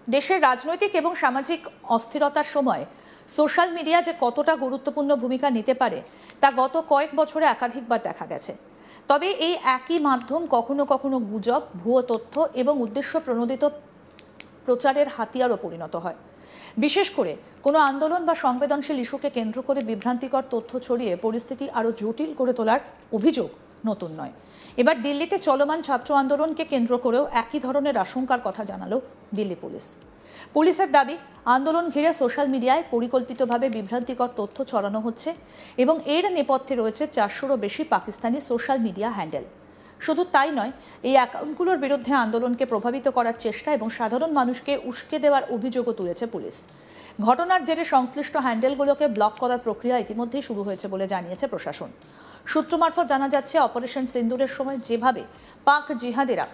দেশের রাজনৈতিক এবং সামাজিক অস্থিরতার সময় সোশ্যাল মিডিয়া যে কতটা গুরুত্বপূর্ণ ভূমিকা নিতে পারে তা গত কয়েক বছরে একাধিকবার দেখা গেছে। তবে এই একই মাধ্যম কখনো কখনো গুজব, ভুয়ো তথ্য এবং উদ্দেশ্য প্রণোদিত প্রচারের হাতিয়ারও পরিণত হয়। বিশেষ করে কোনো আন্দোলন বা সংবেদনশীল ইস্যুকে কেন্দ্র করে বিভ্রান্তিকর তথ্য ছড়িয়ে পরিস্থিতি আরও জটিল করে তোলার অভিযোগ নতুন নয়। এবার দিল্লিতে চলমান ছাত্র আন্দোলনকে কেন্দ্র করেও একই ধরনের আশঙ্কার কথা জানালো দিল্লি পুলিশ। পুলিশের দাবি, আন্দোলন ঘিরে সোশ্যাল মিডিয়ায় পরিকল্পিতভাবে বিভ্রান্তিকর তথ্য ছড়ানো হচ্ছে এবং এর নেপথ্যে রয়েছে 400-রও বেশি পাকিস্তানি সোশ্যাল মিডিয়া হ্যান্ডেল। শুধু তাই নয়, এই অ্যাকাউন্টগুলোর বিরুদ্ধে আন্দোলনকে প্রভাবিত করার চেষ্টা এবং সাধারণ মানুষকে উস্কে দেওয়ার অভিযোগও তুলেছে পুলিশ। ঘটনার জেরে সংশ্লিষ্ট হ্যান্ডেলগুলোকে ব্লক করার প্রক্রিয়া ইতিমধ্যেই শুরু হয়েছে বলে জানিয়েছে প্রশাসন। সূত্র মারফত জানা যাচ্ছে, অপারেশন সিন্দুরের সময় যেভাবে পাক জিহাদিরা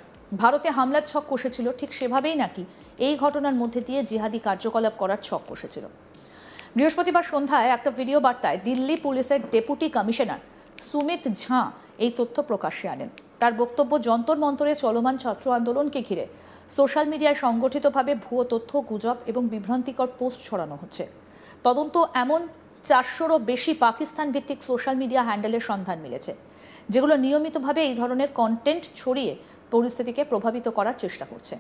ভারতে হামলার ছক কষেছিল, ঠিক সেভাবেই নাকি এই ঘটনার মধ্যে দিয়ে জিহাদি কার্যকলাপ করার ছক কষেছিল। বৃহস্পতিবার সন্ধ্যায় একটা ভিডিও বার্তায় দিল্লি পুলিশের ডেপুটি কমিশনার সুমিত ঝা এই তথ্য প্রকাশ্যে আনেন। তার বক্তব্য, যন্তর মন্তরে চলমান ছাত্র আন্দোলনকে ঘিরে সোশ্যাল মিডিয়ায় সংগঠিতভাবে ভুয়ো তথ্য, গুজব এবং বিভ্রান্তিকর পোস্ট ছড়ানো হচ্ছে। তদন্ত এমন 400-রও বেশি পাকিস্তান ভিত্তিক সোশ্যাল মিডিয়া হ্যান্ডেলের সন্ধান মিলেছে, যেগুলো নিয়মিতভাবে এই ধরনের কন্টেন্ট ছড়িয়ে পরিস্থিতিকে প্রভাবিত করার চেষ্টা করছে।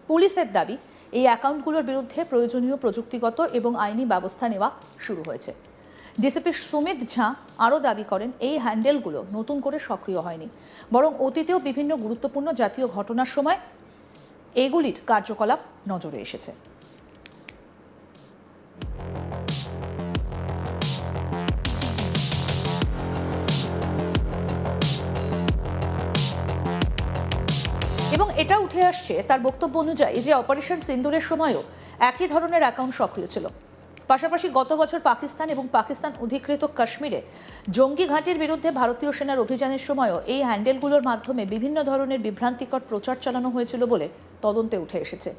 পুলিশের দাবি, এই অ্যাকাউন্টগুলোর বিরুদ্ধে প্রয়োজনীয় প্রযুক্তিগত এবং আইনি ব্যবস্থা নেওয়া শুরু হয়েছে। ডিসিপি সুমিত ঝা আরও দাবি করেন, এই হ্যান্ডেলগুলো নতুন করে সক্রিয় হয়নি, বরং অতীতেও বিভিন্ন গুরুত্বপূর্ণ জাতীয় ঘটনার সময় এগুলির কার্যকলাপ নজরে এসেছে। এবং এটা উঠে আসছে তার বক্তব্য অনুযায়ী যে অপারেশন সিন্দুরের সময়ও একই ধরনের অ্যাকাউন্ট সক্রিয় ছিল। পাশাপাশি গত বছর পাকিস্তান এবং পাকিস্তান অধিকৃত কাশ্মীরে জঙ্গি ঘাঁটির বিরুদ্ধে ভারতীয় সেনার অভিযানের সময়ও এই হ্যান্ডেলগুলোর মাধ্যমে বিভিন্ন ধরনের বিভ্রান্তিকর প্রচার চালানো হয়েছিল বলে তদন্তে উঠে এসেছে।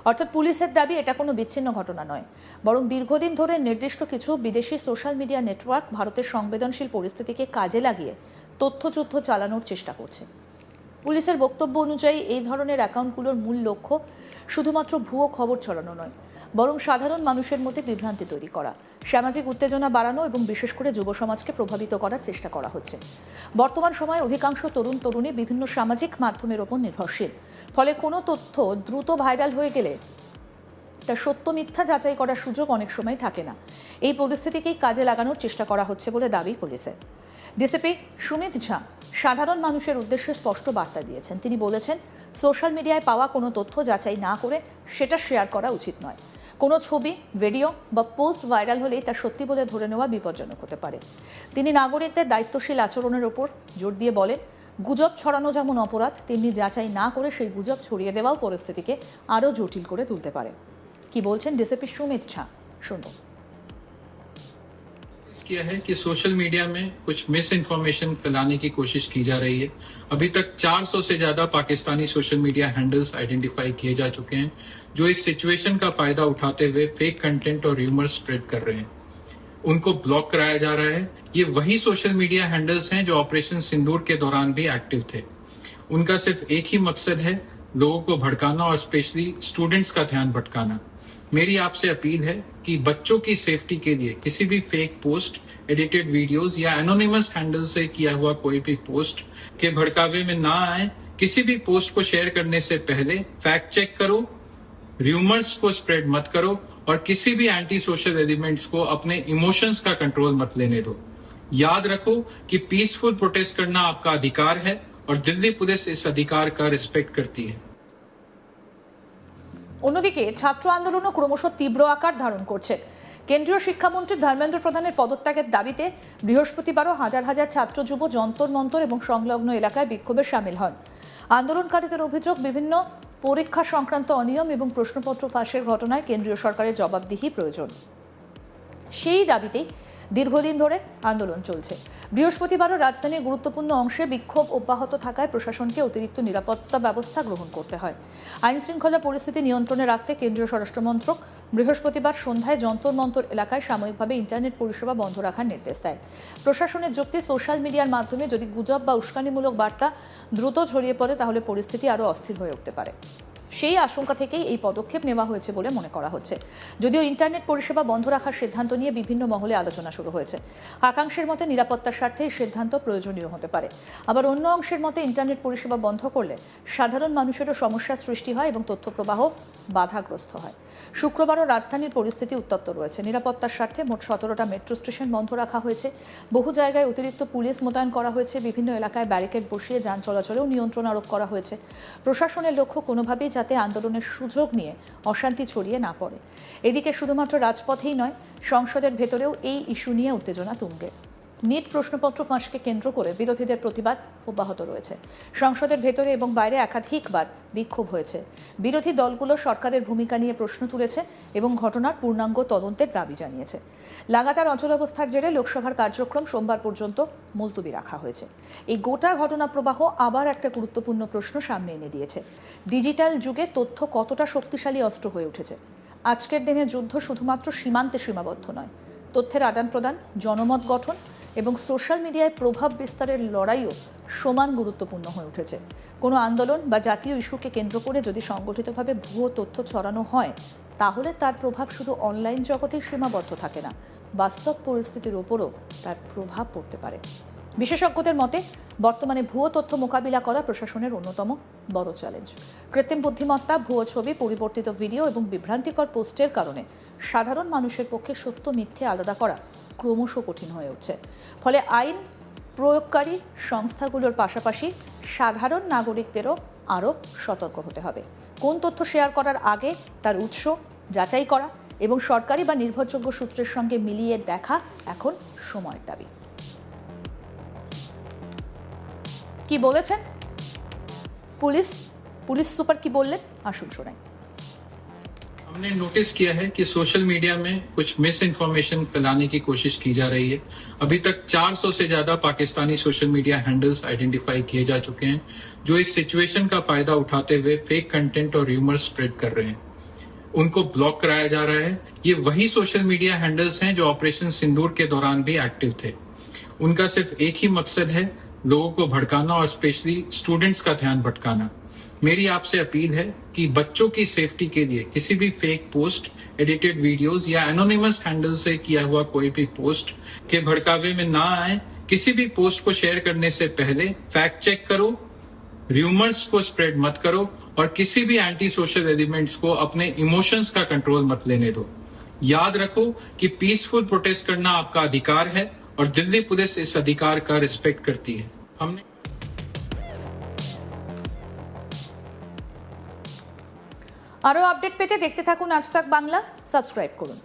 অর্থাৎ পুলিশের দাবি, এটা কোনো বিচ্ছিন্ন ঘটনা নয়, বরং দীর্ঘদিন ধরে নির্দিষ্ট কিছু বিদেশি সোশ্যাল মিডিয়া নেটওয়ার্ক ভারতের সংবেদনশীল পরিস্থিতিকে কাজে লাগিয়ে তথ্যযুদ্ধ চালানোর চেষ্টা করছে। পুলিশের বক্তব্য অনুযায়ী এই ধরনের অ্যাকাউন্টগুলোর মূল লক্ষ্য শুধুমাত্র ভুয়ো খবর ছড়ানো নয়, বরং সাধারণ মানুষের মধ্যে বিভ্রান্তি তৈরি করা, সামাজিক উত্তেজনা বাড়ানো এবং বিশেষ করে যুব সমাজকে প্রভাবিত করার চেষ্টা করা হচ্ছে। বর্তমান সময়ে অধিকাংশ তরুণ তরুণী বিভিন্ন সামাজিক মাধ্যমের ওপর নির্ভরশীল। ফলে কোনো তথ্য দ্রুত ভাইরাল হয়ে গেলে তা সত্য মিথ্যা যাচাই করার সুযোগ অনেক সময় থাকে না। এই পরিস্থিতিকেই কাজে লাগানোর চেষ্টা করা হচ্ছে বলে দাবি পুলিশের। ডিসিপি সুমিত ঝা সাধারণ মানুষের উদ্দেশ্যে স্পষ্ট বার্তা দিয়েছেন। তিনি বলেছেন, সোশ্যাল মিডিয়ায় পাওয়া কোনো তথ্য যাচাই না করে সেটা শেয়ার করা উচিত নয়। কোনো ছবি, ভিডিও বা পোস্ট ভাইরাল হলেই তা সত্যি বলে ধরে নেওয়া বিপজ্জনক হতে পারে। তিনি নাগরিকদের দায়িত্বশীল আচরণের ওপর জোর দিয়ে বলেন, গুজব ছড়ানো যেমন অপরাধ, তেমনি যাচাই না করে সেই গুজব ছড়িয়ে দেওয়াও পরিস্থিতিকে আরও জটিল করে তুলতে পারে। কি বলছেন ডিসিপি সুমিত ঝা, শুনুন। किया है कि सोशल मीडिया में कुछ मिस इन्फॉर्मेशन फैलाने की कोशिश की जा रही है। अभी तक 400 से ज्यादा Pakistani social media handles identify किए जा चुके हैं, जो इस सिचुएशन का फायदा उठाते हुए फेक कंटेंट और र्यूमर स्प्रेड कर रहे हैं। उनको ब्लॉक कराया जा रहा है। ये वही सोशल मीडिया हैंडल्स हैं जो ऑपरेशन सिंदूर के दौरान भी एक्टिव थे। उनका सिर्फ एक ही मकसद है, लोगों को भड़काना और स्पेशली स्टूडेंट्स का ध्यान भटकाना। मेरी आपसे अपील है कि बच्चों की सेफ्टी के लिए किसी भी फेक पोस्ट, एडिटेड वीडियोस या एनोनिमस हैंडल से किया हुआ कोई भी पोस्ट के भड़कावे में ना आए। किसी भी पोस्ट को शेयर करने से पहले फैक्ट चेक करो, र्यूमर्स को स्प्रेड मत करो और किसी भी एंटी सोशल एलिमेंट्स को अपने इमोशंस का कंट्रोल मत लेने दो। याद रखो कि पीसफुल प्रोटेस्ट करना आपका अधिकार है और दिल्ली पुलिस इस अधिकार का रिस्पेक्ट करती है। অন্যদিকে ছাত্র আন্দোলনও ক্রমশ তীব্র আকার ধারণ করছে। কেন্দ্রীয় শিক্ষামন্ত্রী ধর্মেন্দ্র প্রধানের পদত্যাগের দাবিতে বৃহস্পতিবারও হাজার হাজার ছাত্র যুব যন্তর মন্তর এবং সংলগ্ন এলাকায় বিক্ষোভে সামিল হন। আন্দোলনকারীদের অভিযোগ, বিভিন্ন পরীক্ষা সংক্রান্ত অনিয়ম এবং প্রশ্নপত্র ফাঁসের ঘটনায় কেন্দ্রীয় সরকারের জবাবদিহি প্রয়োজন। সেই দাবিতেই দীর্ঘদিন ধরে আন্দোলন চলছে। বৃহস্পতিবারও রাজধানীর গুরুত্বপূর্ণ অংশে বিক্ষোভ অব্যাহত থাকায় প্রশাসনকে অতিরিক্ত নিরাপত্তা ব্যবস্থা গ্রহণ করতে হয়। আইন শৃঙ্খলা পরিস্থিতি নিয়ন্ত্রণে রাখতে কেন্দ্রীয় স্বরাষ্ট্র মন্ত্রক বৃহস্পতিবার সন্ধ্যায় যন্তর মন্তর এলাকায় সাময়িকভাবে ইন্টারনেট পরিষেবা বন্ধ রাখার নির্দেশ দেয়। প্রশাসনের যুক্তি, সোশ্যাল মিডিয়ার মাধ্যমে যদি গুজব বা উস্কানিমূলক বার্তা দ্রুত ছড়িয়ে পড়ে তাহলে পরিস্থিতি আরও অস্থির হয়ে উঠতে পারে। সেই আশঙ্কা থেকেই এই পদক্ষেপ নেওয়া হয়েছে বলে মনে করা হচ্ছে। যদিও ইন্টারনেট পরিষেবা বন্ধ রাখার সিদ্ধান্ত নিয়ে বিভিন্ন মহলে আলোচনা শুরু হয়েছে। একাংশের মতে নিরাপত্তার স্বার্থে এই সিদ্ধান্ত প্রয়োজনীয় হতে পারে, আবার অন্য অংশের মতে ইন্টারনেট পরিষেবা বন্ধ করলে সাধারণ মানুষেরও সমস্যার সৃষ্টি হয় এবং তথ্য প্রবাহ বাধাগ্রস্ত হয়। শুক্রবারও রাজধানীর পরিস্থিতি উত্তপ্ত রয়েছে। নিরাপত্তার স্বার্থে মোট 17টা মেট্রো স্টেশন বন্ধ রাখা হয়েছে। বহু জায়গায় অতিরিক্ত পুলিশ মোতায়েন করা হয়েছে। বিভিন্ন এলাকায় ব্যারিকেড বসিয়ে যান চলাচলেও নিয়ন্ত্রণ আরোপ করা হয়েছে। প্রশাসনের লক্ষ্য কোনোভাবেই যাতে আন্দোলনের সুযোগ নিয়ে অশান্তি ছড়িয়ে না পড়ে। এদিকে শুধুমাত্র রাজপথেই নয়, সংসদের ভেতরেও এই ইস্যু নিয়ে উত্তেজনা তুঙ্গে। নিট প্রশ্নপত্র ফাঁসকে কেন্দ্র করে বিরোধীদের প্রতিবাদ অব্যাহত রয়েছে। সংসদের ভেতরে এবং বাইরে একাধিকবার বিক্ষোভ হয়েছে। বিরোধী দলগুলো সরকারের ভূমিকা নিয়ে প্রশ্ন তুলেছে এবং ঘটনার পূর্ণাঙ্গ তদন্তের দাবি জানিয়েছে। লাগাতার অচলাবস্থার জেরে লোকসভার কার্যক্রম সোমবার পর্যন্ত মুলতবি রাখা হয়েছে। এই গোটা ঘটনা প্রবাহ আবার একটা গুরুত্বপূর্ণ প্রশ্ন সামনে এনে দিয়েছে। ডিজিটাল যুগে তথ্য কতটা শক্তিশালী অস্ত্র হয়ে উঠেছে। আজকের দিনে যুদ্ধ শুধুমাত্র সীমান্তে সীমাবদ্ধ নয়, তথ্যের আদান প্রদান, জনমত গঠন এবং সোশ্যাল মিডিয়ায় প্রভাব বিস্তারের লড়াইও সমান গুরুত্বপূর্ণ হয়ে উঠেছে। কোনো আন্দোলন বা জাতীয় ইস্যুকে কেন্দ্র করে যদি সংগঠিতভাবে ভুয়ো তথ্য ছড়ানো হয়, তাহলে তার প্রভাব শুধু অনলাইন জগতেই সীমাবদ্ধ থাকে না, বাস্তব পরিস্থিতির ওপরও তার প্রভাব পড়তে পারে। বিশেষজ্ঞদের মতে বর্তমানে ভুয়ো তথ্য মোকাবিলা করা প্রশাসনের অন্যতম বড় চ্যালেঞ্জ। কৃত্রিম বুদ্ধিমত্তা, ভুয়ো ছবি, পরিবর্তিত ভিডিও এবং বিভ্রান্তিকর পোস্টের কারণে সাধারণ মানুষের পক্ষে সত্য মিথ্যে আলাদা করা ক্রমশ কঠিন হয়ে উঠছে। ফলে আইন প্রয়োগকারী সংস্থাগুলোর পাশাপাশি সাধারণ নাগরিকদেরও আরও সতর্ক হতে হবে। কোন তথ্য শেয়ার করার আগে তার উৎস যাচাই করা এবং সরকারি বা নির্ভরযোগ্য সূত্রের সঙ্গে মিলিয়ে দেখা এখন সময়ের দাবি। কি বলেছেন পুলিশ সুপার, কি বললেন আসুন শোনাই। हमने नोटिस किया है कि सोशल मीडिया में कुछ मिस इन्फॉर्मेशन फैलाने की कोशिश की जा रही है। अभी तक 400 से ज्यादा Pakistani social media handles identify किए जा चुके हैं जो इस सिचुएशन का फायदा उठाते हुए फेक कंटेंट और र्यूमर स्प्रेड कर रहे हैं। उनको ब्लॉक कराया जा रहा है। ये वही सोशल मीडिया हैंडल्स हैं जो ऑपरेशन सिंदूर के दौरान भी एक्टिव थे। उनका सिर्फ एक ही मकसद है, लोगों को भड़काना और स्पेशली स्टूडेंट्स का ध्यान भटकाना। मेरी आपसे अपील है कि बच्चों की सेफ्टी के लिए किसी भी फेक पोस्ट, एडिटेड वीडियोस या एनोनिमस हैंडल से किया हुआ कोई भी पोस्ट के भड़कावे में ना आए। किसी भी पोस्ट को शेयर करने से पहले फैक्ट चेक करो, र्यूमर्स को स्प्रेड मत करो और किसी भी एंटी सोशल एलिमेंट्स को अपने इमोशंस का कंट्रोल मत लेने दो। याद रखो कि पीसफुल प्रोटेस्ट करना आपका अधिकार है और दिल्ली पुलिस इस अधिकार का रिस्पेक्ट करती है। हमने আরও আপডেট পেতে দেখতে থাকুন আজ তাক বাংলা, সাবস্ক্রাইব করুন।